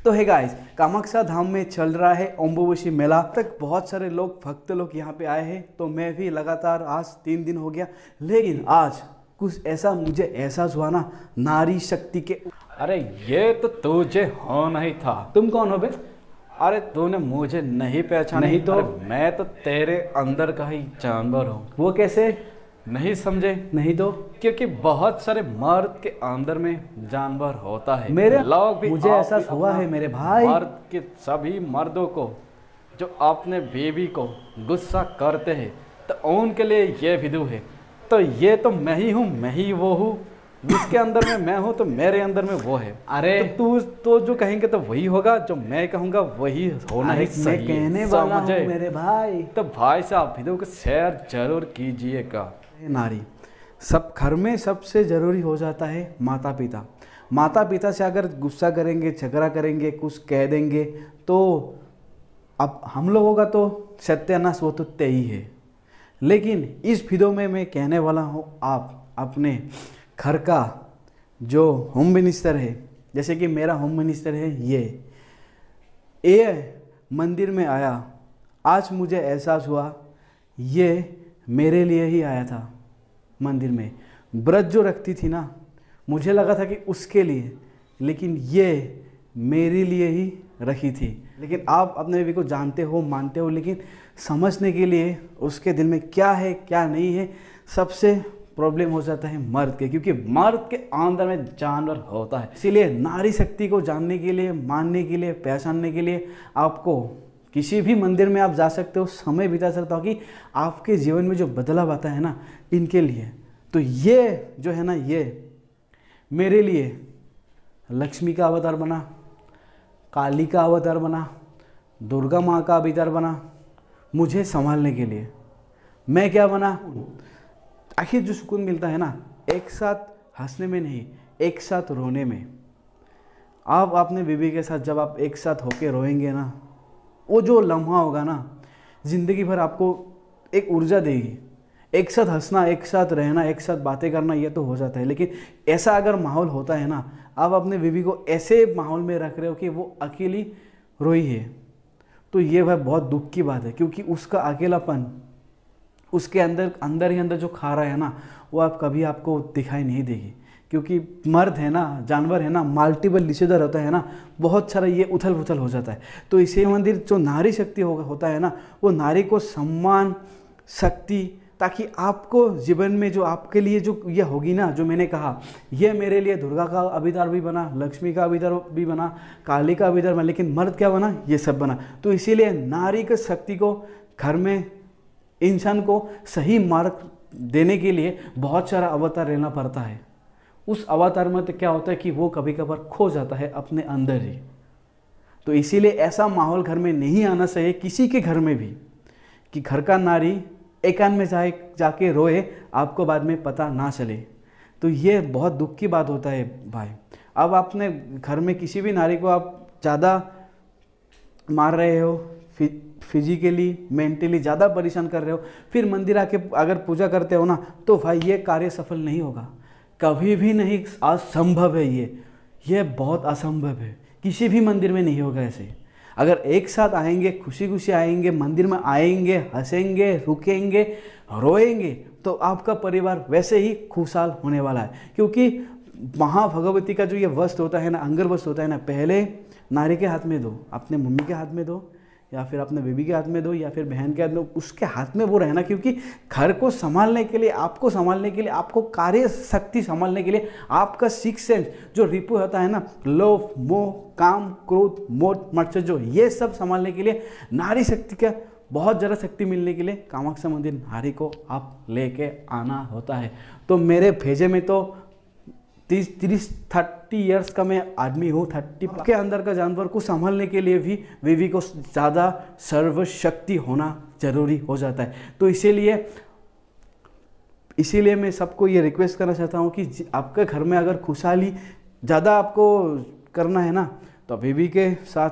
तो है गाइस, कामाख्या धाम में चल रहा है अम्बुबाची मेला। तक बहुत सारे लोग भक्त लोग यहाँ पे आए हैं, तो मैं भी लगातार आज 3 दिन हो गया। लेकिन आज कुछ ऐसा मुझे एहसास हुआ ना, नारी शक्ति के। अरे ये तो तुझे होना ही था। तुम कौन हो बे? अरे तूने मुझे नहीं पहचाना? नहीं तो? अरे मैं तो तेरे अंदर का ही जानवर हूँ। वो कैसे? नहीं समझे? नहीं तो? क्योंकि बहुत सारे मर्द के अंदर में जानवर होता है। मेरे लोग भी मुझे एहसास हुआ है मेरे भाई। मर्द के सभी मर्दों को जो अपने बीवी को गुस्सा करते हैं, तो उनके लिए ये वीडियो है। तो ये तो मैं ही हूँ, मैं ही वो हूँ। जिसके अंदर में मैं हूँ तो मेरे अंदर में वो है। अरे तो तू तो जो कहेंगे तो वही होगा, जो मैं कहूँगा वही होना ही मैं सही। कहने वाला हूँ समझे? मेरे भाई। तो भाई साहब वीडियो को शेयर जरूर कीजिएगा। नारी सब घर में सबसे ज़रूरी हो जाता है माता पिता। माता पिता से अगर गुस्सा करेंगे, झगड़ा करेंगे, कुछ कह देंगे, तो अब हम लोगों का तो सत्यानाश वो तो तय ही है। लेकिन इस वीडियो में मैं कहने वाला हूँ, आप अपने घर का जो होम मिनिस्टर है, जैसे कि मेरा होम मिनिस्टर है, ये मंदिर में आया। आज मुझे एहसास हुआ ये मेरे लिए ही आया था। मंदिर में व्रत जो रखती थी ना, मुझे लगा था कि उसके लिए, लेकिन ये मेरे लिए ही रखी थी। लेकिन आप अपने बेबी को जानते हो, मानते हो, लेकिन समझने के लिए उसके दिल में क्या है क्या नहीं है, सबसे प्रॉब्लम हो जाता है मर्द के, क्योंकि मर्द के अंदर में जानवर होता है। इसीलिए नारी शक्ति को जानने के लिए, मानने के लिए, पहचानने के लिए आपको किसी भी मंदिर में आप जा सकते हो, समय बिता सकते हो, कि आपके जीवन में जो बदलाव आता है ना, इनके लिए। तो ये जो है ना, ये मेरे लिए लक्ष्मी का अवतार बना, काली का अवतार बना, दुर्गा माँ का अवतार बना, मुझे संभालने के लिए। मैं क्या बना? आखिर जो सुकून मिलता है ना, एक साथ हंसने में नहीं, एक साथ रोने में। आप अपने बीवी के साथ जब आप एक साथ होके रोएंगे ना, वो जो लम्हा होगा ना, ज़िंदगी भर आपको एक ऊर्जा देगी। एक साथ हंसना, एक साथ रहना, एक साथ बातें करना, ये तो हो जाता है। लेकिन ऐसा अगर माहौल होता है ना, आप अपने बीवी को ऐसे माहौल में रख रहे हो कि वो अकेली रोई है, तो ये भाई बहुत दुख की बात है। क्योंकि उसका अकेलापन उसके अंदर ही अंदर जो खा रहा है ना, वो आप कभी आपको दिखाई नहीं देगी। क्योंकि मर्द है ना, जानवर है ना, मल्टीपल डिसीजर होता है ना, बहुत सारा ये उथल पुथल हो जाता है। तो इसी मंदिर जो नारी शक्ति होता है ना, वो नारी को सम्मान, शक्ति, ताकि आपको जीवन में जो आपके लिए जो ये होगी ना, जो मैंने कहा, ये मेरे लिए दुर्गा का अवतार भी बना, लक्ष्मी का अवतार भी बना, काली का अवतार बना, लेकिन मर्द क्या बना? ये सब बना। तो इसीलिए नारी की शक्ति को घर में इंसान को सही मार्ग देने के लिए बहुत सारा अवतार लेना पड़ता है। उस अवतार में तो क्या होता है कि वो कभी कभार खो जाता है अपने अंदर ही। तो इसीलिए ऐसा माहौल घर में नहीं आना चाहिए किसी के घर में भी, कि घर का नारी एकांत में जाके रोए, आपको बाद में पता ना चले। तो ये बहुत दुख की बात होता है भाई। अब आपने घर में किसी भी नारी को आप ज़्यादा मार रहे हो, फिजिकली मेंटली ज़्यादा परेशान कर रहे हो, फिर मंदिर आके अगर पूजा करते हो ना, तो भाई ये कार्य सफल नहीं होगा, कभी भी नहीं। असंभव है ये बहुत असंभव है। किसी भी मंदिर में नहीं होगा ऐसे। अगर एक साथ आएंगे, खुशी खुशी आएंगे, मंदिर में आएंगे, हंसेंगे, रुकेंगे, रोएंगे, तो आपका परिवार वैसे ही खुशहाल होने वाला है। क्योंकि महाभगवती का जो ये वस्त्र होता है ना, अंगर वस्त्र होता है ना, पहले नारी के हाथ में दो, अपने मम्मी के हाथ में दो, या फिर अपने बेबी के हाथ में दो, या फिर बहन के हाथ में, उसके हाथ में वो रहना। क्योंकि घर को संभालने के लिए, आपको संभालने के लिए, आपको कार्य शक्ति संभालने के लिए, आपका सिक्स सेंस जो रिपु होता है ना, लोभ, मोह, काम, क्रोध, मोह, मत्सर, जो ये सब संभालने के लिए नारी शक्ति का बहुत ज़्यादा शक्ति मिलने के लिए कामाख्या मंदिर नारी को आप लेके आना होता है। तो मेरे भेजे में तो 30 ईयर्स का मैं आदमी हूँ। 30 के अंदर का जानवर को संभालने के लिए भी बीवी को ज़्यादा सर्वशक्ति होना जरूरी हो जाता है। तो इसीलिए मैं सबको ये रिक्वेस्ट करना चाहता हूँ कि आपके घर में अगर खुशहाली ज़्यादा आपको करना है ना, तो बीवी के साथ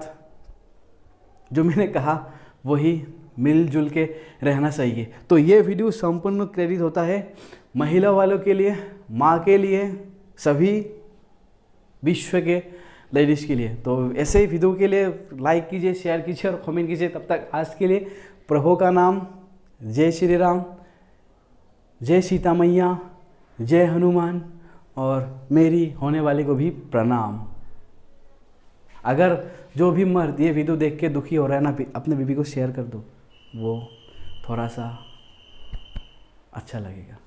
जो मैंने कहा वही मिलजुल के रहना चाहिए। तो ये वीडियो संपूर्ण क्रेडिट होता है महिला वालों के लिए, माँ के लिए, सभी विश्व के लेडीज़ के लिए। तो ऐसे ही वीडियो के लिए लाइक कीजिए, शेयर कीजिए और कमेंट कीजिए। तब तक आज के लिए प्रभु का नाम, जय श्री राम, जय सीता मैया, जय हनुमान, और मेरी होने वाली को भी प्रणाम। अगर जो भी मर्द ये वीडियो देख के दुखी हो रहा है ना, अपने बीबी को शेयर कर दो, वो थोड़ा सा अच्छा लगेगा।